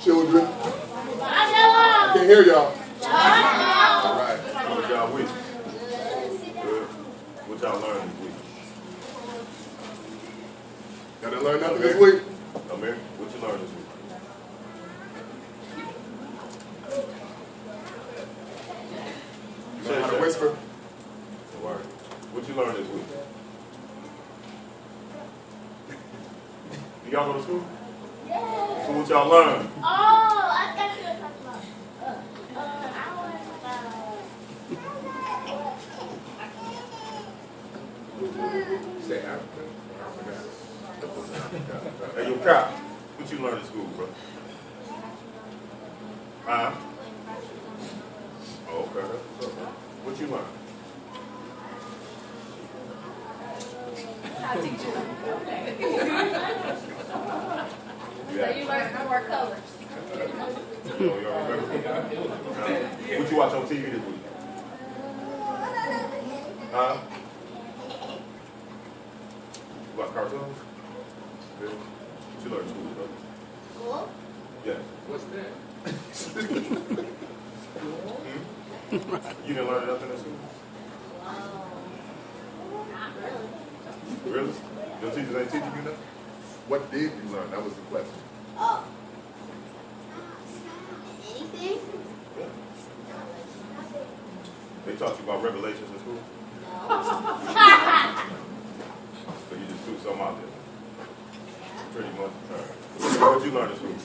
Children. I can't hear y'all. All right. How was y'all week? Good. What y'all learned this week? Y'all didn't learn nothing this week? Amir, what you learned this week? You learn how to whisper? Don't worry. What you learned this week? Do y'all go to school? Yeah. So what y'all learned? Oh, I thought you were talking about. I learned about. Say African. Hey, yo, Kyle, what you learned in school, bro? Huh? Oh, okay. That's what's up, man. What you learned? How teach you? Yeah. So you learn some more colors. Oh, y'all remember? What you watch on TV this week? Huh? You watch cartoons? Good. What you learn in school, bro? School? Yeah. What's that? You didn't learn nothing in school? Not really. Really? Your teachers ain't teaching you nothing? What did you learn? That was the question. Oh. Anything? Yeah. They taught you about revelations in school? No. So you just threw something out there? Pretty much. What you learn in school?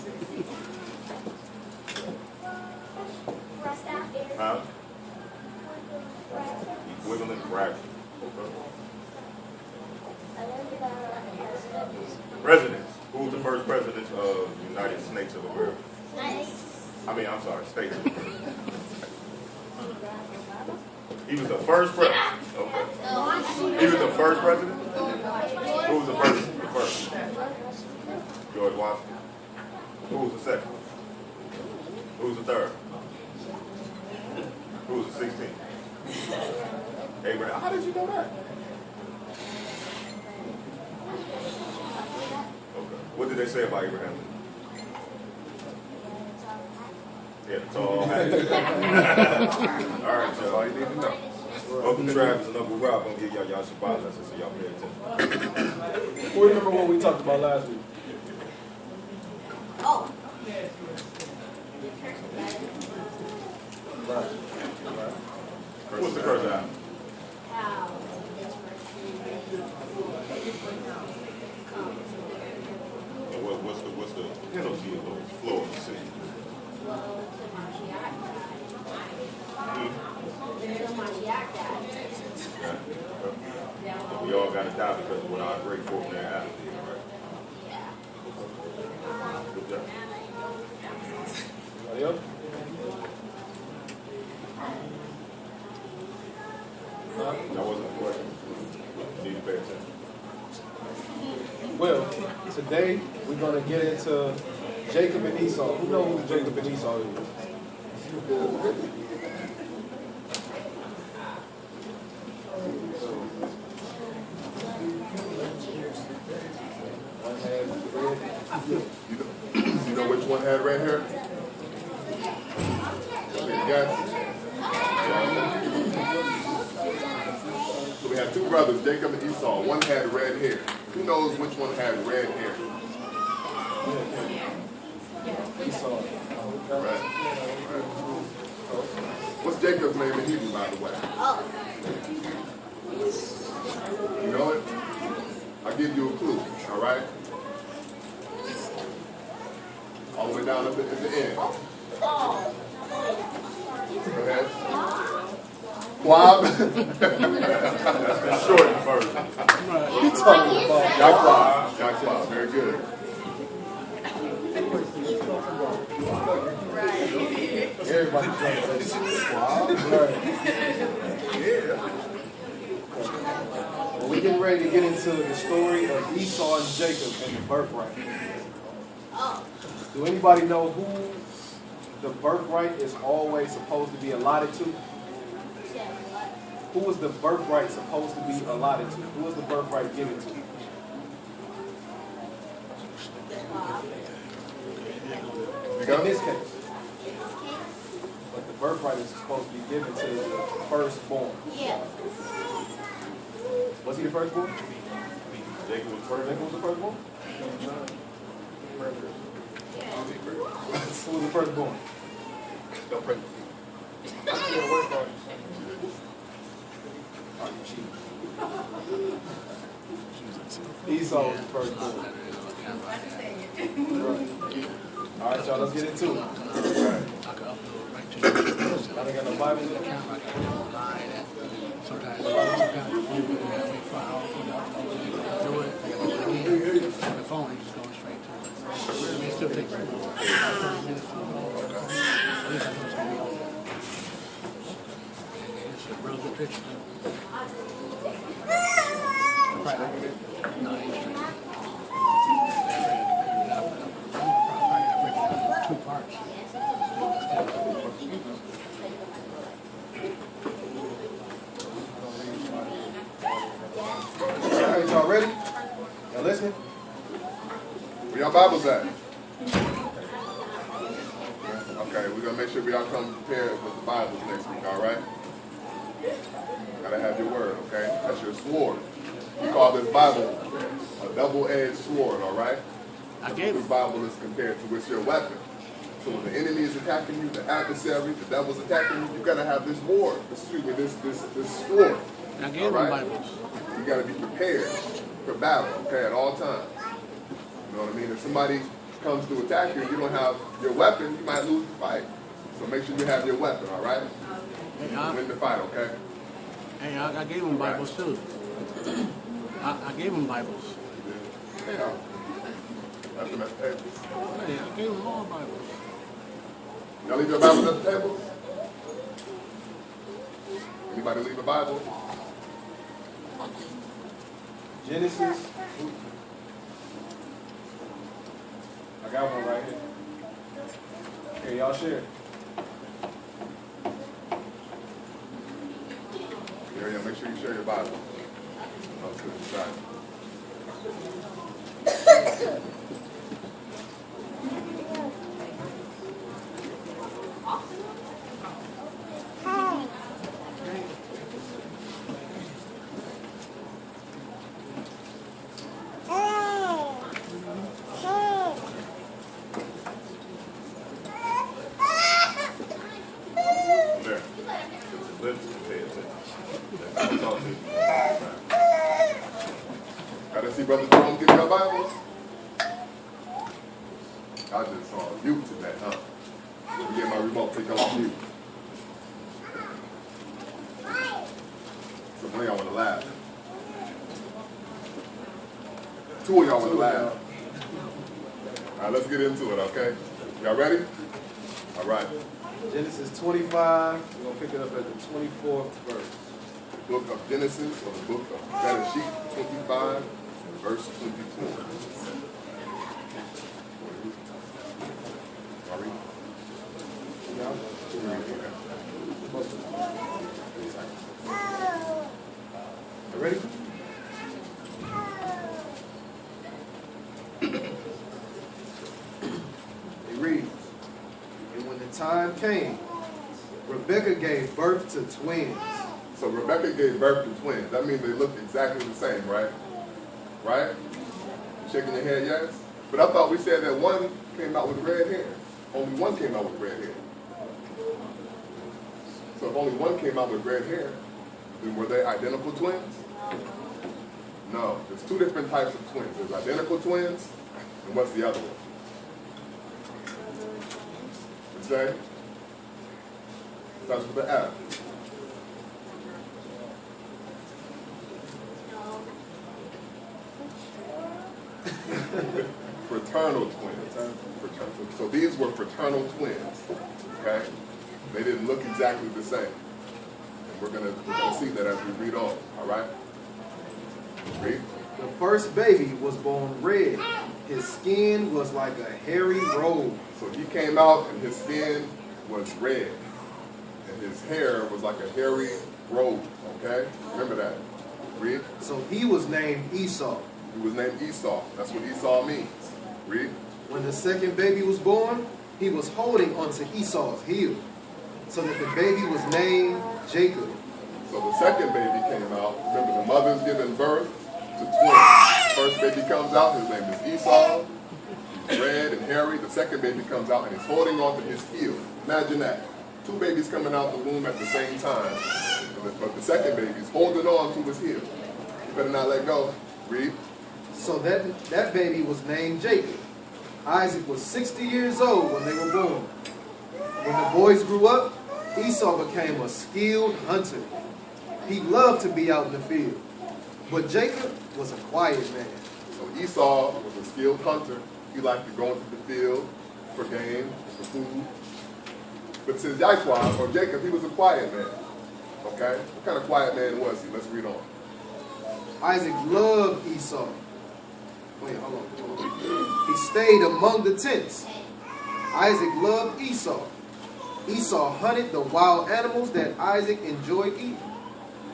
Huh? Equivalent fraction. Okay. Presidents. Who was the first president of the United States of America? I'm sorry, States of America. He was the first president. Okay. He was the first president? Who was the first? The first. George Washington. Who was the second? Who was the third? Who was the 16th? Abraham. How did you know that? Okay. What did they say about Abraham? Yeah, tall. All right, That's all you y'all. need to know. Uncle Travis and Uncle Rob gonna give y'all Shabbat lessons, so y'all pay attention. Who remember what we talked about last week? Oh. Right. What's the curse out? How? And what's the penalty of those flow of the city? Yeah. We all got to die because of what our great folk there have. Good job. Anybody else? That wasn't a question. You need to pay attention. Well, today we're going to get into Jacob and Esau. Who knows who Jacob and Esau is? You know which one had red hair? Yes. So we had two brothers, Jacob and Esau. One had red hair. Who knows which one had red hair? Esau. Right. What's Jacob's name in Hebrew, by the way? Oh. You know it? I'll give you a clue, all right? All the way down at the end. Oh. Go ahead. Quab. That's the shortened version. You talking about? Yaqub. Yaqub. Very good. Everybody trying to say wow. Right. Well, we're getting ready to get into the story of Esau and Jacob and the birthright. Oh. Do anybody know who the birthright is always supposed to be allotted to? Who was the birthright supposed to be allotted to? Who was the birthright given to? You In got this it? case. But the birthright is supposed to be given to the firstborn. Yeah. Was he the firstborn? Jacob was first. Jacob was the firstborn? Who was the firstborn? Don't pray. Oh, you cheating. Esau was the firstborn. All right, y'all, let's get into it. Y'all ain't got no Bible? Sometimes the phone is just going straight to it. It still takes 30 minutes to load. At least I know it's going to be on there. It's a real good picture. Right. No, it's straight. I break it down in 2 parts. All right, y'all ready? Y'all listening? Where your Bibles at? Okay, we're gonna make sure we all come prepared with the Bibles next week, all right? Gotta have your word, okay? That's your sword. We call this Bible a double-edged sword, all right? I gave This him. Bible is compared to what's your weapon. So when the enemy is attacking you, the adversary, the devil's attacking you, you gotta have this sword. This sword. I gave All him right? Bibles. You gotta be prepared for battle, okay, at all times. You know what I mean? If somebody comes to attack you and you don't have your weapon, you might lose the fight. So make sure you have your weapon, all right? Hey, Win the fight, okay? I gave him Bibles too. I gave him Bibles. Yeah. That's the table. Hey, I gave him all Bibles. Y'all leave your Bibles at the table? Anybody leave a Bible? Genesis. I got one right here. Here, y'all share. Yeah, make sure you share your Bible. Oh, to the side. There. Lips to pay attention. That's all talk to you. Gotta see Brother Jerome give you a Bible. I just saw you today, huh? Let me get my remote, take y'all off mute. So one of y'all wanna laugh. 2 of y'all wanna laugh. Alright, let's get into it, okay? Y'all ready? Alright. Genesis 25. We're going to pick it up at the 24th verse. The book of Genesis, or the book of Bereshit, 25, verse 24. Y'all read? You ready? It reads, and when the time came, Rebekah gave birth to twins. So Rebecca gave birth to twins. That means they look exactly the same, right? Right? Shaking your head, yes? But I thought we said that one came out with red hair. Only one came out with red hair. So if only one came out with red hair, then were they identical twins? No. There's 2 different types of twins. There's identical twins, and what's the other one? What's that? Starts with an F. Fraternal twins. So these were fraternal twins. Okay? They didn't look exactly the same. And we're gonna see that as we read on. All right? Read. The first baby was born red. His skin was like a hairy robe. So he came out and his skin was red. And his hair was like a hairy robe. Okay? Remember that. Read. So he was named Esau. He was named Esau. That's what Esau means. Read. When the second baby was born, he was holding onto Esau's heel, so that the baby was named Jacob. So the second baby came out. Remember, the mother's giving birth to twins. First baby comes out, his name is Esau. He's red and hairy. The second baby comes out and he's holding onto his heel. Imagine that. Two babies coming out the womb at the same time. But the second baby's holding on to his heel. You better not let go. Read. So that baby was named Jacob. Isaac was 60 years old when they were born. When the boys grew up, Esau became a skilled hunter. He loved to be out in the field. But Jacob was a quiet man. So Esau was a skilled hunter. He liked to go into the field for game, for food. But since Yaquan, or Jacob, he was a quiet man. Okay? What kind of quiet man was he? Let's read on. Isaac loved Esau. Wait, hold on. He stayed among the tents. Isaac loved Esau. Esau hunted the wild animals that Isaac enjoyed eating.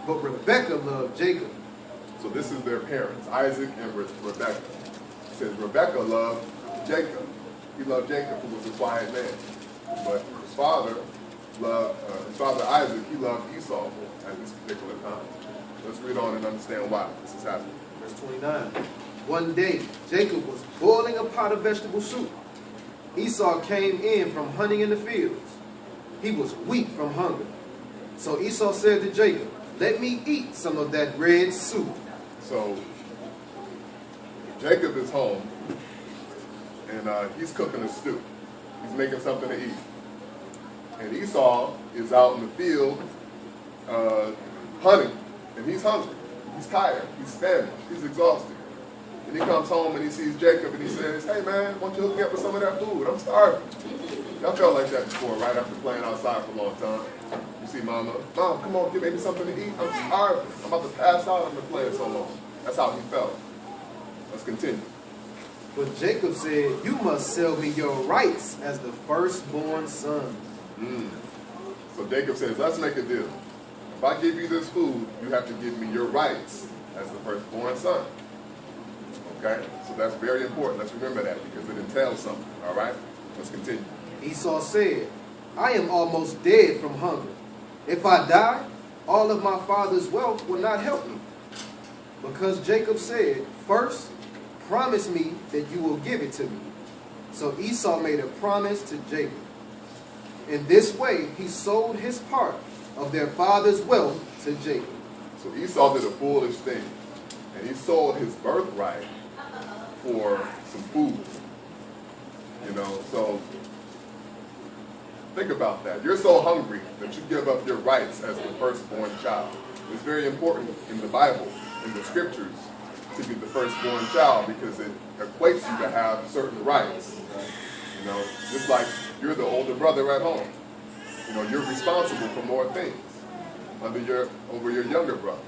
But Rebekah loved Jacob. So this is their parents, Isaac and Rebekah. It says Rebekah loved Jacob. He loved Jacob, who was a quiet man. But his father Isaac, he loved Esau at this particular time. Let's read on and understand why this is happening. Verse 29. One day, Jacob was boiling a pot of vegetable soup. Esau came in from hunting in the fields. He was weak from hunger. So Esau said to Jacob, "Let me eat some of that red soup." So Jacob is home, and he's cooking a stew. He's making something to eat. And Esau is out in the field hunting, and he's hungry. He's tired. He's famished. He's exhausted. And he comes home and he sees Jacob, and he says, "Hey man, why don't you hook me up with some of that food? I'm starving." Y'all felt like that before, right? After playing outside for a long time. You see Mom, come on, give me something to eat. I'm starving. I'm about to pass out. I've been playing so long. That's how he felt. Let's continue. But Jacob said, "You must sell me your rights as the firstborn son." So Jacob says, let's make a deal. If I give you this food, you have to give me your rights as the firstborn son. Okay? So that's very important. Let's remember that because it entails something. All right? Let's continue. Esau said, "I am almost dead from hunger. If I die, all of my father's wealth will not help me." Because Jacob said, "First, promise me that you will give it to me." So Esau made a promise to Jacob. In this way, he sold his part of their father's wealth to Jacob. So Esau did a foolish thing. And he sold his birthright for some food. You know, so think about that. You're so hungry that you give up your rights as the firstborn child. It's very important in the Bible, in the scriptures, to be the firstborn child because it equates you to have certain rights. You know, just like you're the older brother at home. You know, you're responsible for more things over your younger brother.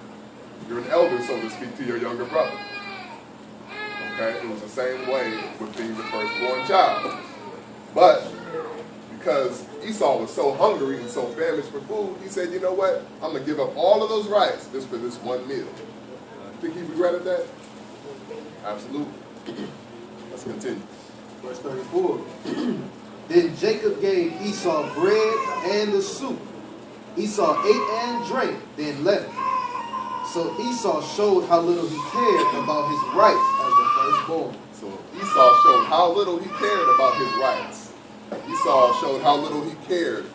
You're an elder, so to speak, to your younger brother. Okay? It was the same way with being the firstborn child. But because Esau was so hungry and so famished for food, he said, "You know what? I'm going to give up all of those rights just for this one meal." Think he regretted that? Absolutely. Let's continue. Verse 34. Then Jacob gave Esau bread and the soup. Esau ate and drank, then left. So Esau showed how little he cared about his rights as the firstborn. So Esau showed how little he cared about his rights. Esau showed how little he cared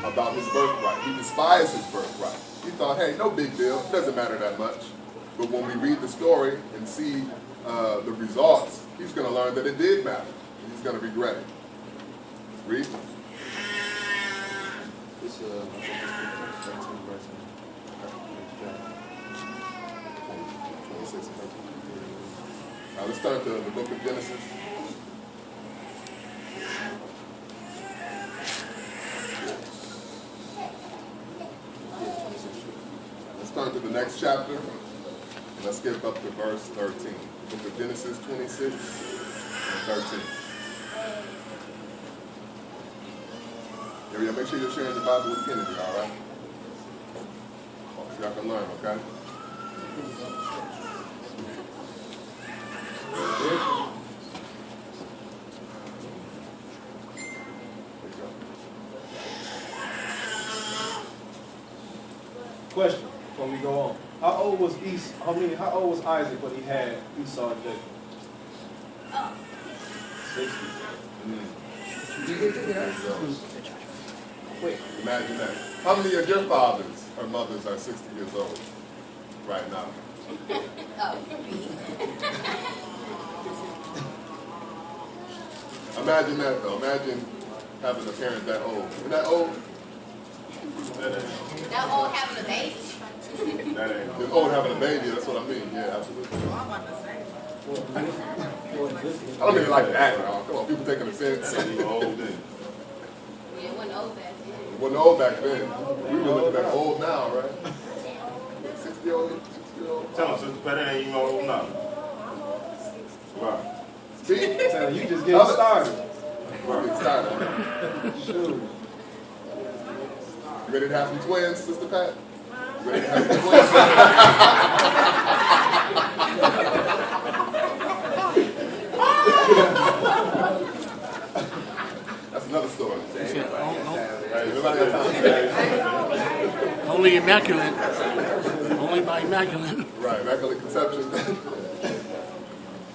about his birthright. He despised his birthright. He thought, hey, no big deal. It doesn't matter that much. But when we read the story and see the results, he's going to learn that it did matter. And he's going to regret it. Read. This, I think it's 13 verse 26 and 13. Now let's turn to the book of Genesis. Let's turn to the next chapter. Let's skip up to verse 13. The book of Genesis 26 and 13. Yeah, make sure you're sharing the Bible with Kennedy, all right? So y'all can learn, okay? Question before we go on. How old was How old was Isaac when he had Esau and Jacob? 60. Wait. Imagine that. How many of your fathers or mothers are 60 years old right now? Imagine that though. Imagine having a parent that old. Isn't that old? That old having a baby. It's old having a baby, that's what I mean. Yeah, absolutely. I don't mean like that, y'all. Come on, people taking offense. That ain't old then. Yeah, it wasn't old back then. It wasn't old back then. We were looking at old now, right? 60-year-old, 60-year-old. Tell him, Sister Patty ain't even old now. Right. See? So you just getting started. We're getting started. Shoot. You ready to have some twins, Sister Pat? You ready to have some twins? That's another story. He said, Everybody got time. only immaculate. Only by immaculate. Right, immaculate conception.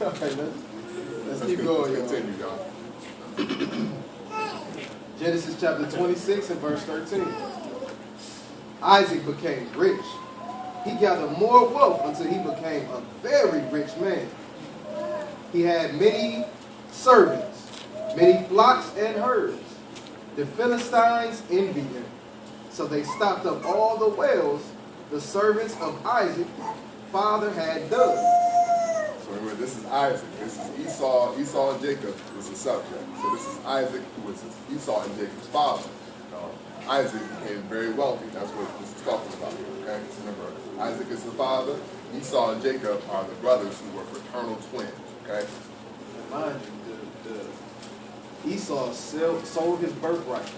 Okay, let's keep going, y'all. Continue, y'all. Genesis chapter 26 and verse 13. Isaac became rich. He gathered more wealth until he became a very rich man. He had many servants, many flocks and herds. The Philistines envied him, so they stopped up all the wells the servants of Isaac father had dug. So remember, this is Isaac. This is Esau. Esau and Jacob is the subject. So this is Isaac, who is Esau and Jacob's father. Isaac became very wealthy. That's what this is talking about here. Okay. So remember, Isaac is the father. Esau and Jacob are the brothers who were fraternal twins. Okay. Mind you, Esau sold his birthright.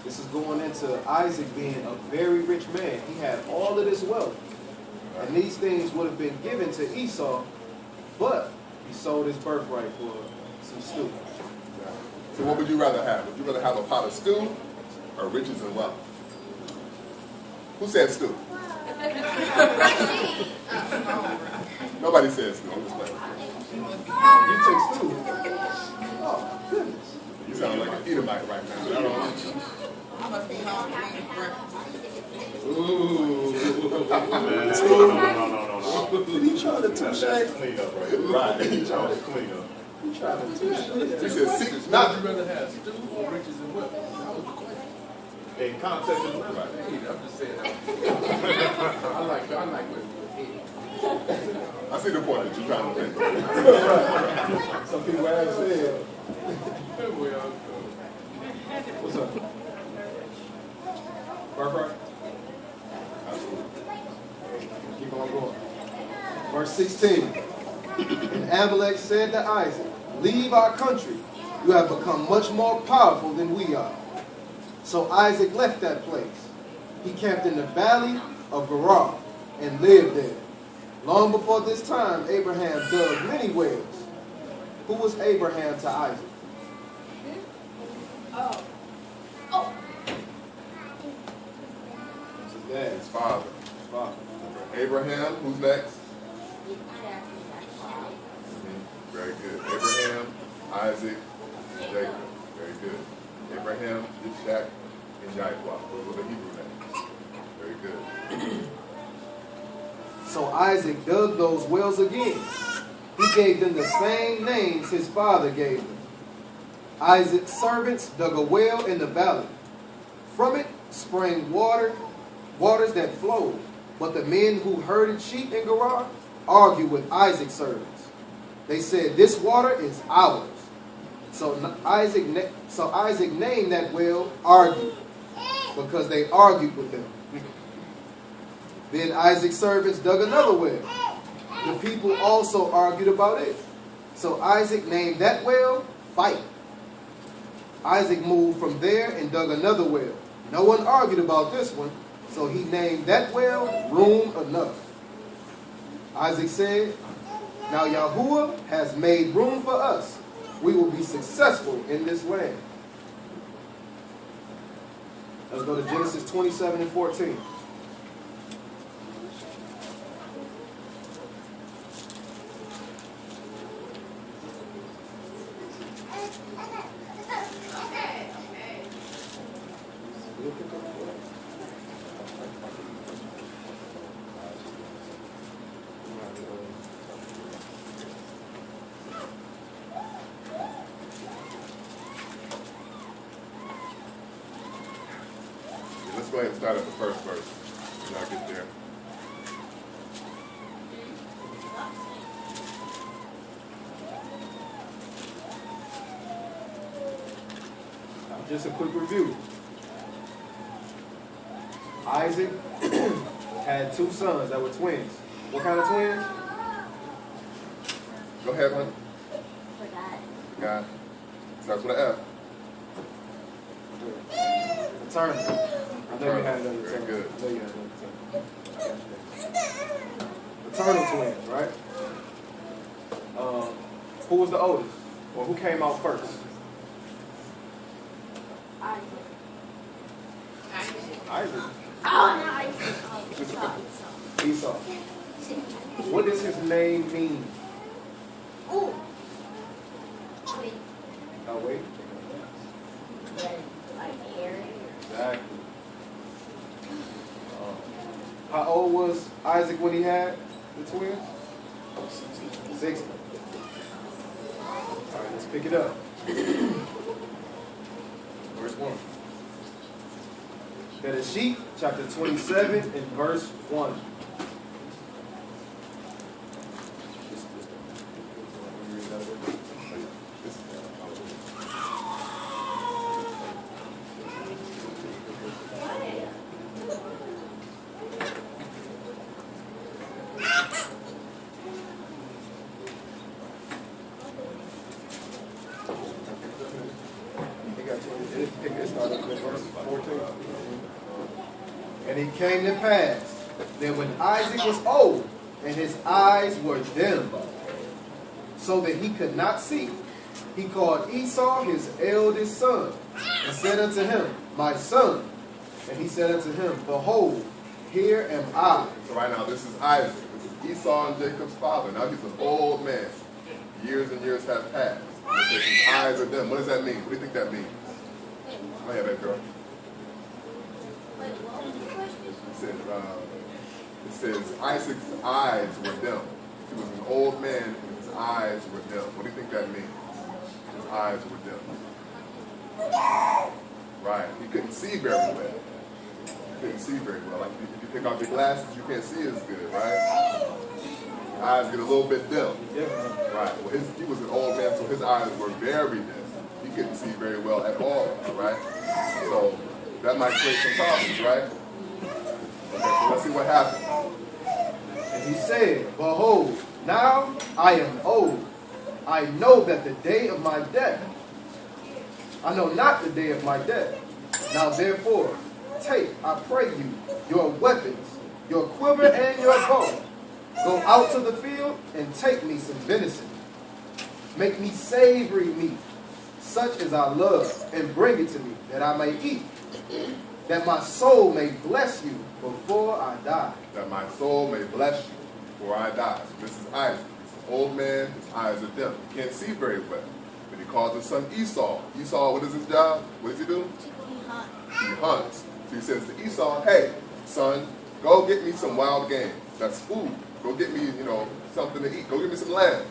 This is going into Isaac being a very rich man. He had all of this wealth. And these things would have been given to Esau, but he sold his birthright for some stew. So what would you rather have? Would you rather have a pot of stew or riches and wealth? Who said stew? Nobody said stew. I'm just letting You took stew. Oh, goodness. you sound like an Edomite right now. I don't know. I must be hungry eating breakfast. Ooh. No. You trying to touche? That's clean up right there. Right. Clean up. You trying to touche? He said, seek not. Would you rather have stew or riches and wealth? That was the question. In context of the Right. Hey, I'm just saying. I like what I see the point that you're trying to make. Some people have said, well, what's up? Birthright? Keep on going. Verse 16. And Amalek said to Isaac, leave our country. You have become much more powerful than we are. So Isaac left that place. He camped in the valley of Gerar and lived there. Long before this time, Abraham dug many wells. Who was Abraham to Isaac? His dad. His father. His father. Abraham, who's next? Very good. Abraham, Isaac, and Jacob. Very good. Abraham, Ishaq, and Jacob. Those were the Hebrew names. Very good. So Isaac dug those wells again. He gave them the same names his father gave them. Isaac's servants dug a well in the valley. From it sprang waters that flowed. But the men who herded sheep in Gerar argued with Isaac's servants. They said, this water is ours. So Isaac named that well Argued, because they argued with him. Then Isaac's servants dug another well. The people also argued about it. So Isaac named that well Fight. Isaac moved from there and dug another well. No one argued about this one, so he named that well Room Enough. Isaac said, now Yahuwah has made room for us. We will be successful in this land. Let's go to Genesis 27 and 14. Let's go ahead and start at the first verse. When I get there. Just a quick review. Isaac had two sons that were twins. What kind of twins? Go ahead, man. Forgot. God. Starts with an F. Fraternity. I know you had another Very term. good. I know you had another term. Fraternal twins, right? Who was the oldest? Or who came out first? Isaac. Oh, no. Esau. What does his name mean? Ooh. Oh, wait. Like Aaron. Exactly. How old was Isaac when he had the twins? 60. All right, let's pick it up. Verse 1. That is Sheep, chapter 27, and verse 1. And it came to pass that when Isaac was old, and his eyes were dim, so that he could not see, he called Esau his eldest son, and said unto him, My son. And he said unto him, Behold, here am I. So right now, this is Isaac. This is Esau and Jacob's father. Now he's an old man. Years and years have passed. And it says his eyes are dim. What does that mean? What do you think that means? Go ahead, that girl. It says Isaac's eyes were dim. He was an old man and his eyes were dim. What do you think that means? His eyes were dim. Right. He couldn't see very well. He couldn't see very well. Like if you take off your glasses, you can't see as good, right? Your eyes get a little bit dim. Right. Well, he was an old man, so his eyes were very dim. He couldn't see very well at all, right? So that might create some problems, right? Okay, so let's see what happens. And he said, Behold, now I am old. I know that the day of my death. I know not the day of my death. Now therefore, take, I pray you, your weapons, your quiver and your bow. Go out to the field and take me some venison. Make me savory meat, such as I love, and bring it to me, that I may eat, that my soul may bless you before I die. That my soul may bless you before I die. So this is Isaac. He's an old man. His eyes are dim. He can't see very well. But he calls his son Esau. Esau, what is his job? What does he do? He hunts. So he says to Esau, hey, son, go get me some wild game. That's food. Go get me, something to eat. Go get me some lamb,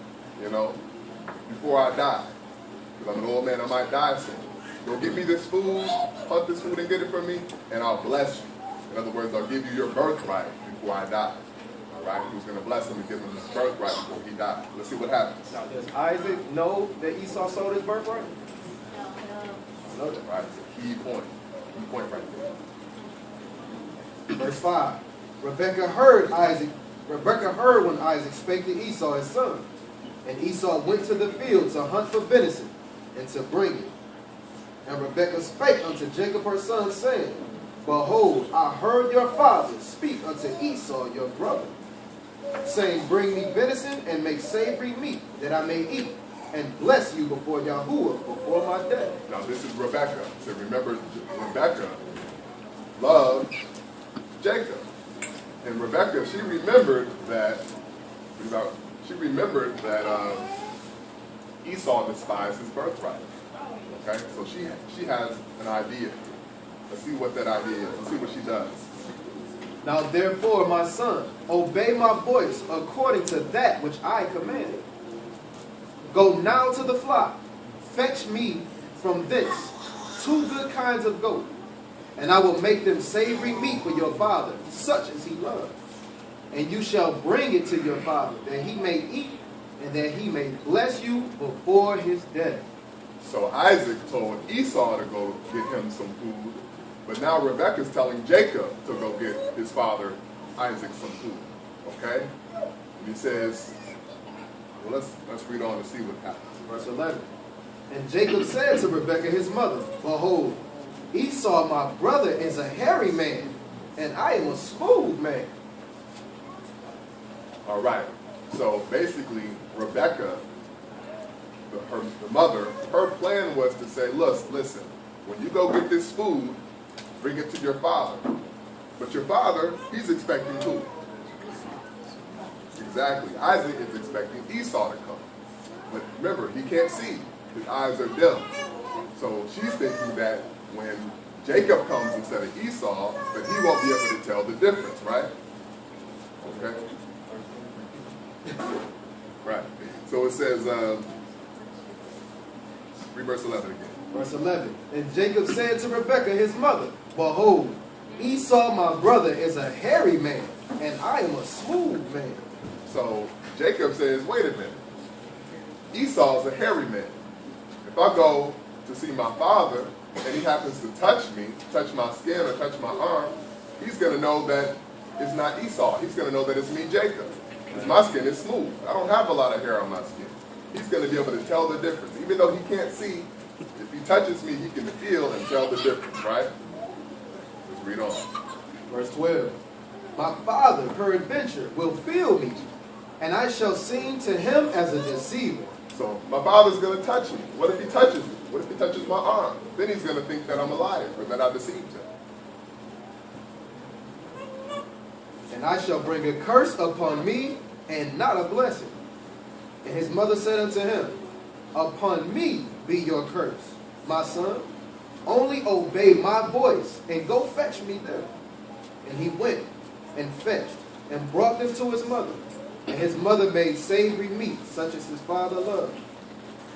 before I die. Because I'm an old man, I might die soon. Go get me this food, hunt this food and get it for me, and I'll bless you. In other words, I'll give you your birthright before I die. All right? He was going to bless him and give him his birthright before he died. Let's see what happens. Now, does Isaac know that Esau sold his birthright? No. Right? It's a key point. Key point right there. Verse 5. Rebekah heard when Isaac spake to Esau his son. And Esau went to the field to hunt for venison, and to bring it. And Rebekah spake unto Jacob her son, saying, Behold, I heard your father speak unto Esau your brother, saying, Bring me venison and make savory meat, that I may eat, and bless you before Yahuwah, before my death. Now this is Rebekah. So remember, Rebekah loved Jacob. And Rebekah, she remembered that Esau despised his birthright. Okay, so she has an idea Let's see what that idea is. Let's see what she does. Now therefore, my son, obey my voice according to that which I commanded. Go now to the flock, fetch me from thence 2 good kinds of goat, and I will make them savory meat for your father, such as he loves. And you shall bring it to your father, that he may eat, and that he may bless you before his death. So Isaac told Esau to go get him some food, but now Rebekah's telling Jacob to go get his father Isaac some food. Okay? And he says, well, let's read on and see what happens. Verse 11. And Jacob said to Rebekah his mother, behold, Esau my brother is a hairy man, and I am a smooth man. All right. So basically, Rebekah, the mother, her plan was to say, look, listen, when you go get this food, bring it to your father. But your father, he's expecting who? Exactly. Isaac is expecting Esau to come. But remember, he can't see. His eyes are dim. So she's thinking that when Jacob comes instead of Esau, that he won't be able to tell the difference, right? Okay? Right. So it says, read verse 11 again. Verse 11. And Jacob said to Rebekah his mother, behold, Esau my brother is a hairy man, and I am a smooth man. So Jacob says, wait a minute. Esau's a hairy man. If I go to see my father, and he happens to touch me, touch my skin or touch my arm, he's going to know that it's not Esau. He's going to know that it's me, Jacob. Because my skin is smooth. I don't have a lot of hair on my skin. He's going to be able to tell the difference. Even though he can't see, if he touches me, he can feel and tell the difference, right? Let's read on. Verse 12. My father, peradventure, will feel me, and I shall seem to him as a deceiver. So my father's going to touch me. What if he touches me? What if he touches my arm? Then he's going to think that I'm a liar or that I deceived him. And I shall bring a curse upon me and not a blessing. And his mother said unto him, upon me be your curse, my son. Only obey my voice and go fetch me them. And he went and fetched and brought them to his mother. And his mother made savory meat, such as his father loved.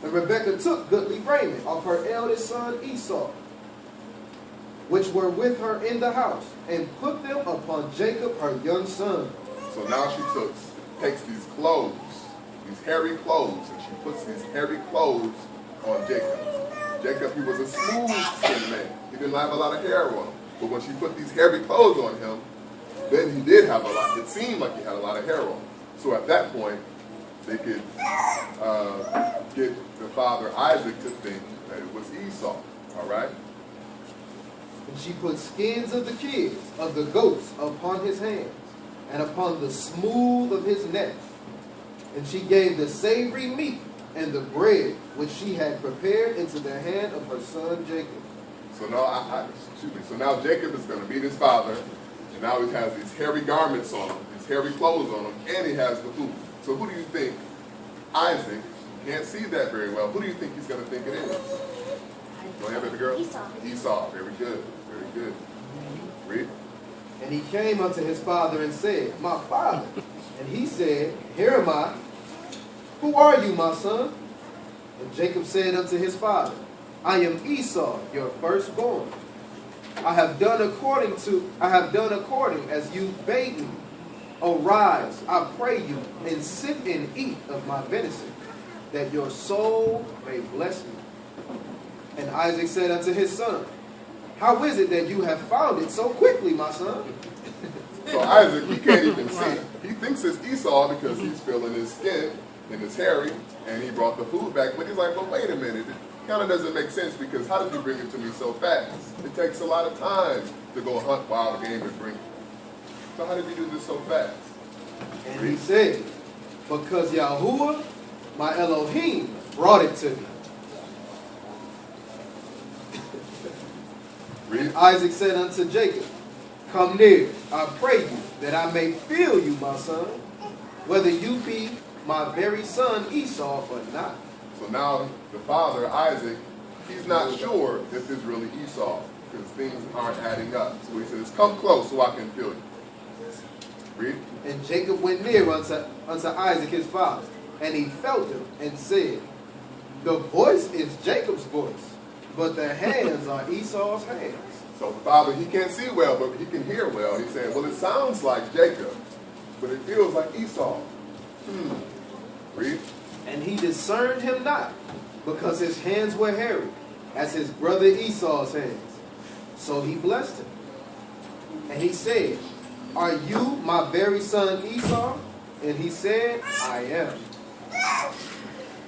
And Rebekah took goodly raiment of her eldest son Esau, which were with her in the house, and put them upon Jacob her young son. So now she takes these clothes, these hairy clothes, and she puts these hairy clothes on Jacob. Jacob, he was a smooth-skinned man. He didn't have a lot of hair on him. But when she put these hairy clothes on him, then he did have a lot. It seemed like he had a lot of hair on him. So at that point, they could get the father Isaac to think that it was Esau. All right? And she put skins of the kids, of the goats, upon his hands, and upon the smooth of his neck. And she gave the savory meat and the bread which she had prepared into the hand of her son Jacob. So now, so now Jacob is going to meet his father, and now he has these hairy garments on him, these hairy clothes on him, and he has the food. So who do you think Isaac, can't see that very well, who do you think he's going to think it is? Go ahead, baby girl. Esau. Esau. Very good. Very good. Read. And he came unto his father and said, my father. And he said, here am I. Who are you, my son? And Jacob said unto his father, I am Esau, your firstborn. I have done according as you bade me. Arise, I pray you, and sit and eat of my venison, that your soul may bless me. And Isaac said unto his son, how is it that you have found it so quickly, my son? So Isaac, he can't even see. He thinks it's Esau because he's feeling his skin and it's hairy, and he brought the food back. But he's like, well, wait a minute. It kind of doesn't make sense because how did you bring it to me so fast? It takes a lot of time to go hunt wild game and bring it. So how did you do this so fast? And he said, because Yahuwah, my Elohim, brought it to me. Read. Isaac said unto Jacob, come near, I pray you, that I may feel you, my son, whether you be my very son Esau or not. So now the father, Isaac, he's not sure if it's really Esau. because things aren't adding up. So he says, come close so I can feel you. Read. And Jacob went near unto Isaac his father, and he felt him, and said, the voice is Jacob's voice, but the hands are Esau's hands. So the father, he can't see well, but he can hear well. He said, well, it sounds like Jacob, but it feels like Esau. Read. And he discerned him not, because his hands were hairy, as his brother Esau's hands. So he blessed him. And he said, are you my very son Esau? And he said, I am.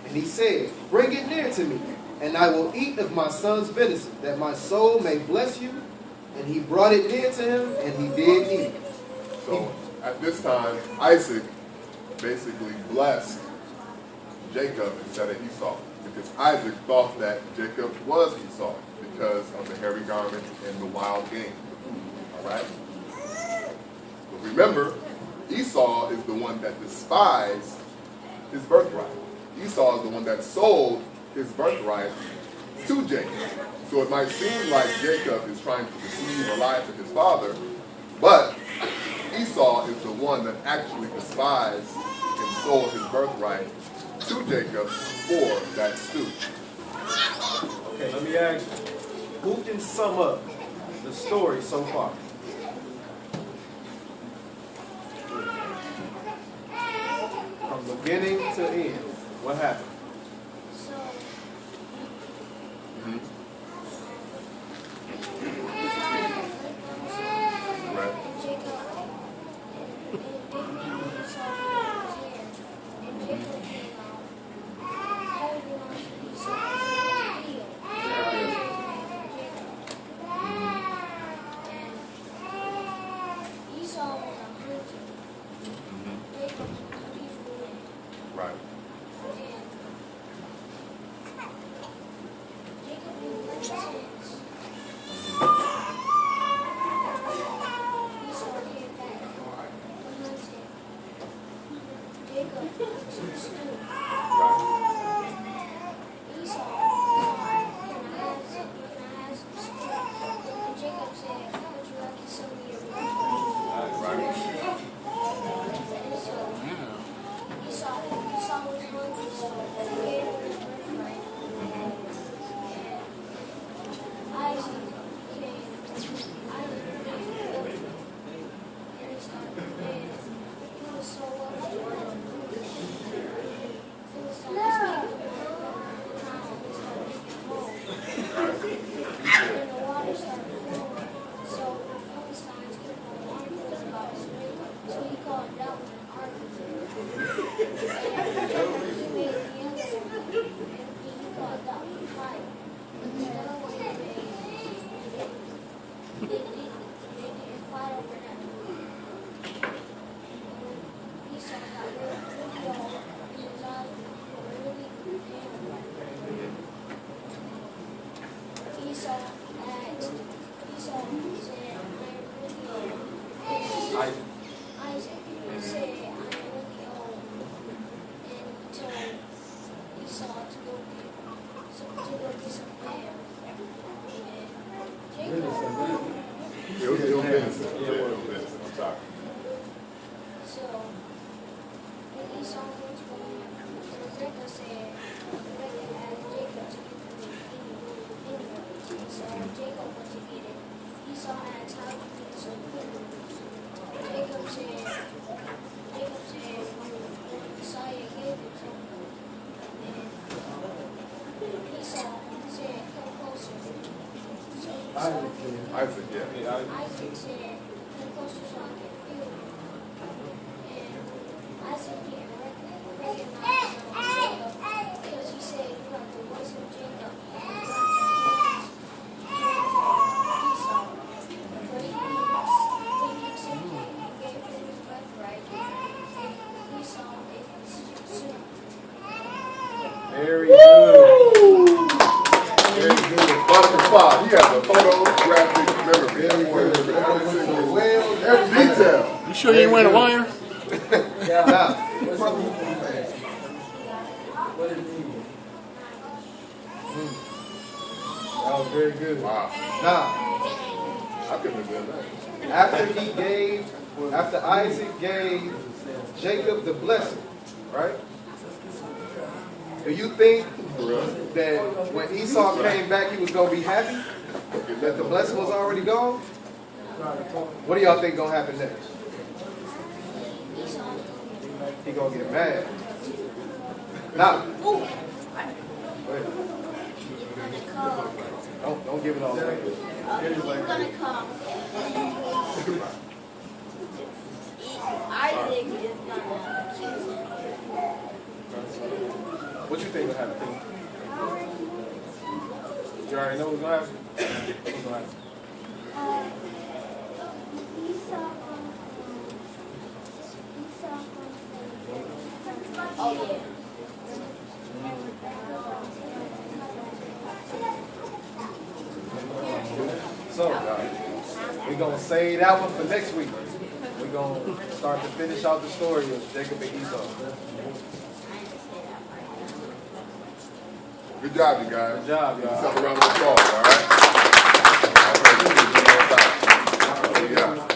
And he said, bring it near to me, and I will eat of my son's venison, that my soul may bless you. And he brought it near to him, and he did eat. So at this time, Isaac basically blessed Jacob instead of Esau, because Isaac thought that Jacob was Esau because of the hairy garment and the wild game. All right? But remember, Esau is the one that despised his birthright. Esau is the one that sold his birthright to Jacob. So it might seem like Jacob is trying to deceive or lie to his father, but Esau is the one that actually despised and sold his birthright to Jacob for that stew. Okay, let me ask you, who can sum up the story so far? From beginning to end, what happened? Right. Isaac, yeah. Isaac said, come closer so I can feel you. And Isaac didn't recognize Jacob because he said, you have the voice of Jacob. Esau. But he accepted and gave him his birthright. And Esau ate his soup. Very good. Monica Spot, he has a photographic memory. Every detail. You sure you ain't wearing a wire? Now, that was very good. Wow. Now, I couldn't have done that. After Isaac gave Jacob the blessing, right? Do you think that when Esau came back, he was going to be happy? That the blessing was already gone? What do y'all think going to happen next? He going to get mad. Now, go ahead. Don't give it all away. He's gonna come. Isaac is gonna accuse him. What you think will happen? You already know what's going to happen? What's going to happen? Oh yeah. So, we're going to save that one for next week. We're going to start to finish out the story of Jacob and Esau. Good job, you guys. Good job, y'all. Yourself a round of applause, all right? Yeah.